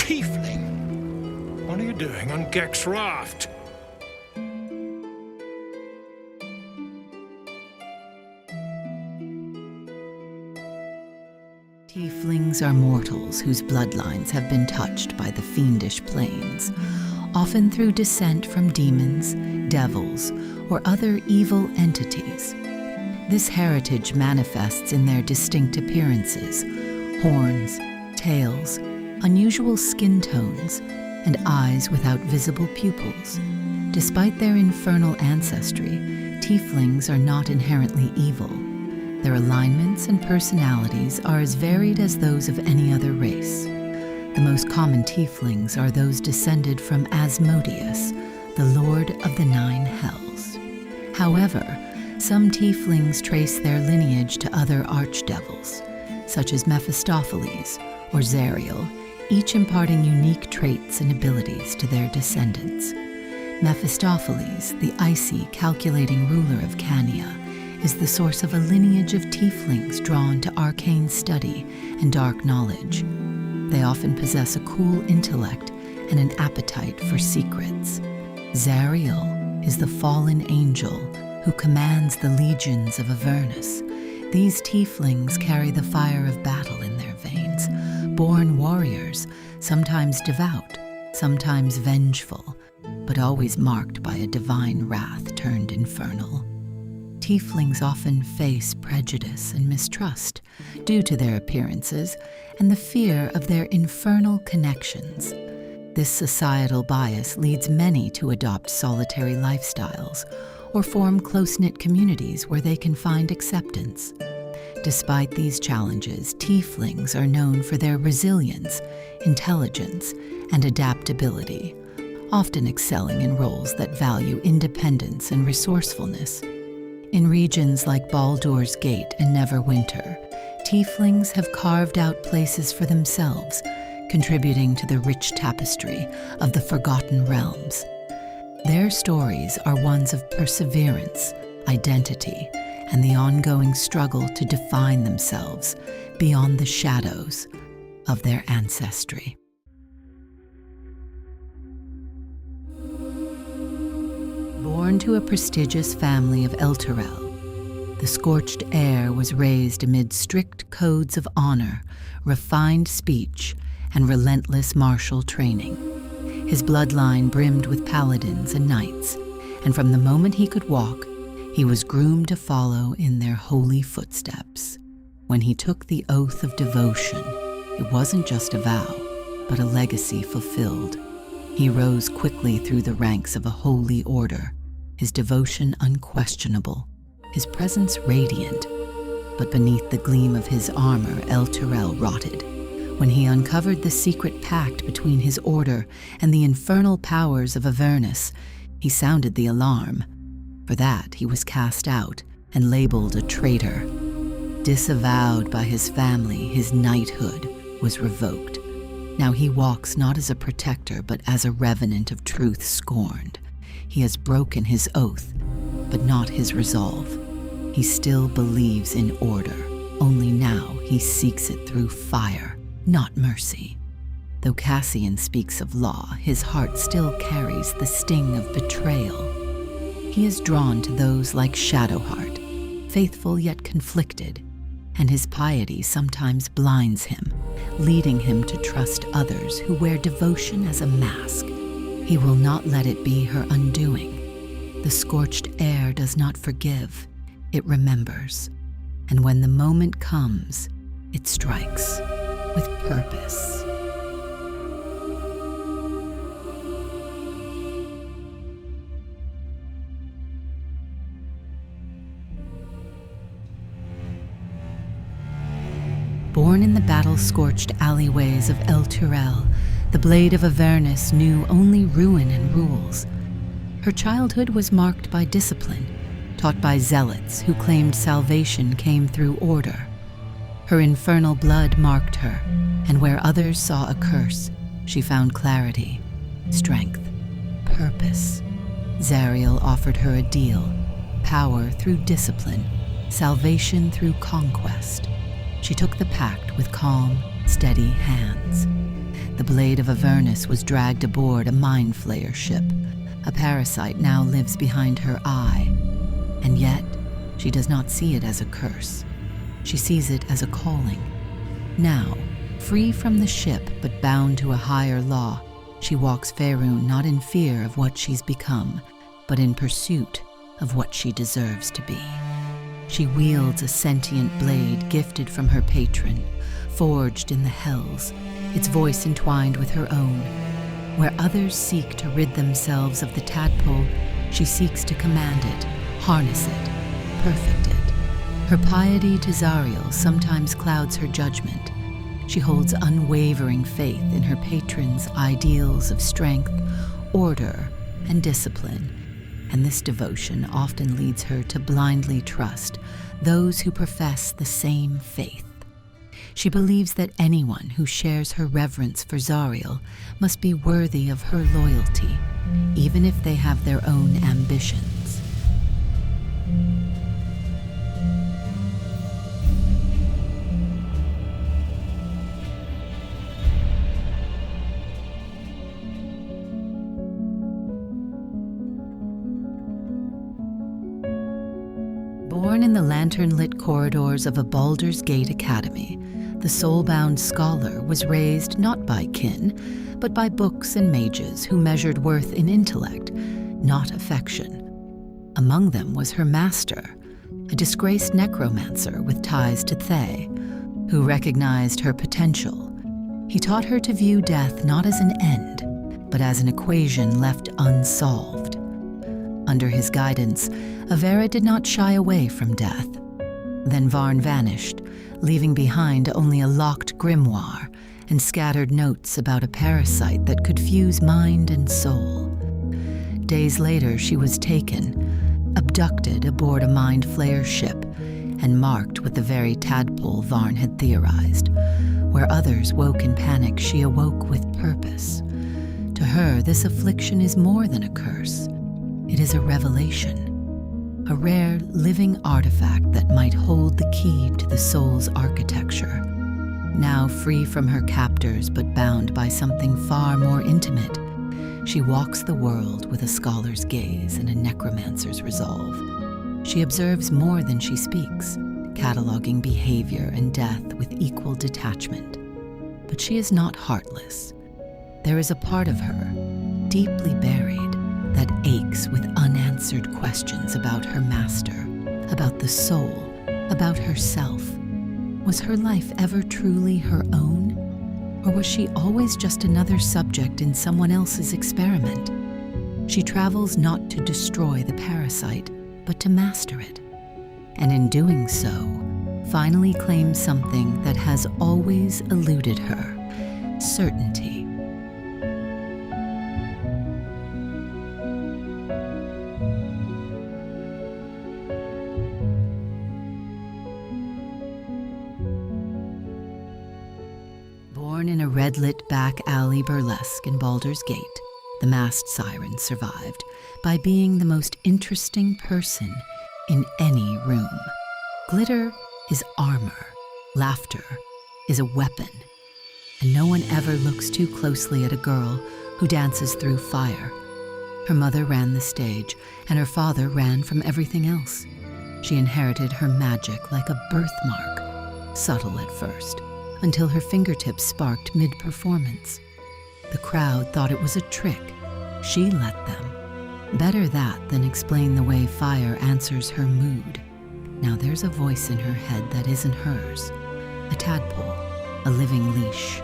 Tiefling? What are you doing on Gek's raft? Tieflings are mortals whose bloodlines have been touched by the fiendish planes, often through descent from demons, devils, or other evil entities. This heritage manifests in their distinct appearances: horns, tails, unusual skin tones, and eyes without visible pupils. Despite their infernal ancestry, Tieflings are not inherently evil. Their alignments and personalities are as varied as those of any other race. The most common Tieflings are those descended from Asmodeus, the Lord of the Nine Hells. However, some Tieflings trace their lineage to other archdevils, such as Mephistopheles or Zariel, each imparting unique traits and abilities to their descendants. Mephistopheles, the icy, calculating ruler of Cania, is the source of a lineage of Tieflings drawn to arcane study and dark knowledge. They often possess a cool intellect and an appetite for secrets. Zariel is the fallen angel who commands the legions of Avernus. These Tieflings carry the fire of battle in their veins, born warriors, sometimes devout, sometimes vengeful, but always marked by a divine wrath turned infernal. Tieflings often face prejudice and mistrust due to their appearances and the fear of their infernal connections. This societal bias leads many to adopt solitary lifestyles or form close-knit communities where they can find acceptance. Despite these challenges, Tieflings are known for their resilience, intelligence, and adaptability, often excelling in roles that value independence and resourcefulness. In regions like Baldur's Gate and Neverwinter, Tieflings have carved out places for themselves, contributing to the rich tapestry of the Forgotten Realms. Their stories are ones of perseverance, identity, and the ongoing struggle to define themselves beyond the shadows of their ancestry. Born to a prestigious family of Elturel, the scorched heir was raised amid strict codes of honor, refined speech, and relentless martial training. His bloodline brimmed with paladins and knights, and from the moment he could walk, he was groomed to follow in their holy footsteps. When he took the oath of devotion, it wasn't just a vow, but a legacy fulfilled. He rose quickly through the ranks of a holy order, his devotion unquestionable, his presence radiant. But beneath the gleam of his armor, Elturel rotted. When he uncovered the secret pact between his order and the infernal powers of Avernus, he sounded the alarm. For that, he was cast out and labeled a traitor. Disavowed by his family, his knighthood was revoked. Now he walks not as a protector, but as a revenant of truth scorned. He has broken his oath, but not his resolve. He still believes in order, only now he seeks it through fire, not mercy. Though Cassian speaks of law, his heart still carries the sting of betrayal. He is drawn to those like Shadowheart, faithful yet conflicted, and his piety sometimes blinds him, leading him to trust others who wear devotion as a mask. He will not let it be her undoing. The scorched heir does not forgive, it remembers. And when the moment comes, it strikes with purpose. Born in the battle-scorched alleyways of Elturel, the Blade of Avernus knew only ruin and rules. Her childhood was marked by discipline, taught by zealots who claimed salvation came through order. Her infernal blood marked her, and where others saw a curse, she found clarity, strength, purpose. Zariel offered her a deal: power through discipline, salvation through conquest. She took the pact with calm, steady hands. The blade of Avernus was dragged aboard a mind flayer ship. A parasite now lives behind her eye. And yet, she does not see it as a curse. She sees it as a calling. Now, free from the ship but bound to a higher law, she walks Faerun not in fear of what she's become, but in pursuit of what she deserves to be. She wields a sentient blade gifted from her patron, forged in the hells, its voice entwined with her own. Where others seek to rid themselves of the tadpole, she seeks to command it, harness it, perfect it. Her piety to Zariel sometimes clouds her judgment. She holds unwavering faith in her patron's ideals of strength, order, and discipline, and this devotion often leads her to blindly trust those who profess the same faith. She believes that anyone who shares her reverence for Zariel must be worthy of her loyalty, even if they have their own ambitions. Born in the lantern-lit corridors of a Baldur's Gate academy, the soulbound scholar was raised not by kin, but by books and mages who measured worth in intellect, not affection. Among them was her master, a disgraced necromancer with ties to Thay, who recognized her potential. He taught her to view death not as an end, but as an equation left unsolved. Under his guidance, Avera did not shy away from death. Then Varn vanished, leaving behind only a locked grimoire and scattered notes about a parasite that could fuse mind and soul. Days later, she was taken, abducted aboard a mind flayer ship, and marked with the very tadpole Varn had theorized. Where others woke in panic, she awoke with purpose. To her, this affliction is more than a curse. It is a revelation, a rare living artifact that might hold the key to the soul's architecture. Now free from her captors but bound by something far more intimate, she walks the world with a scholar's gaze and a necromancer's resolve. She observes more than she speaks, cataloging behavior and death with equal detachment. But she is not heartless. There is a part of her, deeply buried, that aches with unanswered questions about her master, about the soul, about herself. Was her life ever truly her own? Or was she always just another subject in someone else's experiment? She travels not to destroy the parasite, but to master it. And in doing so, finally claims something that has always eluded her: certainty. Born in a red-lit back alley burlesque in Baldur's Gate, the masked Siren survived by being the most interesting person in any room. Glitter is armor, laughter is a weapon, and no one ever looks too closely at a girl who dances through fire. Her mother ran the stage, and her father ran from everything else. She inherited her magic like a birthmark, subtle at first, until her fingertips sparked mid-performance. The crowd thought it was a trick. She let them. Better that than explain the way fire answers her mood. Now there's a voice in her head that isn't hers. A tadpole, a living leash.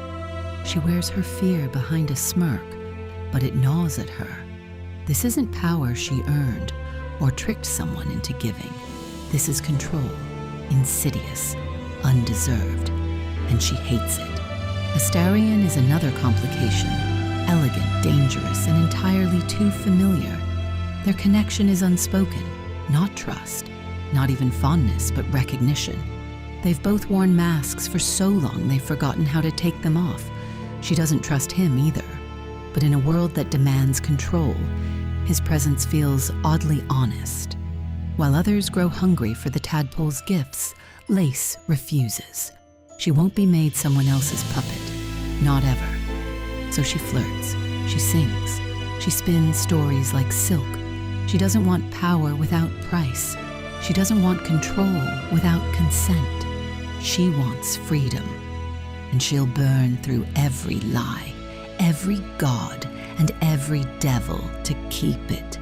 She wears her fear behind a smirk, but it gnaws at her. This isn't power she earned or tricked someone into giving. This is control, insidious, undeserved. And she hates it. Astarion is another complication, elegant, dangerous, and entirely too familiar. Their connection is unspoken, not trust, not even fondness, but recognition. They've both worn masks for so long they've forgotten how to take them off. She doesn't trust him either. But in a world that demands control, his presence feels oddly honest. While others grow hungry for the tadpole's gifts, Lace refuses. She won't be made someone else's puppet, not ever. So she flirts, she sings, she spins stories like silk. She doesn't want power without price. She doesn't want control without consent. She wants freedom. And she'll burn through every lie, every god, and every devil to keep it.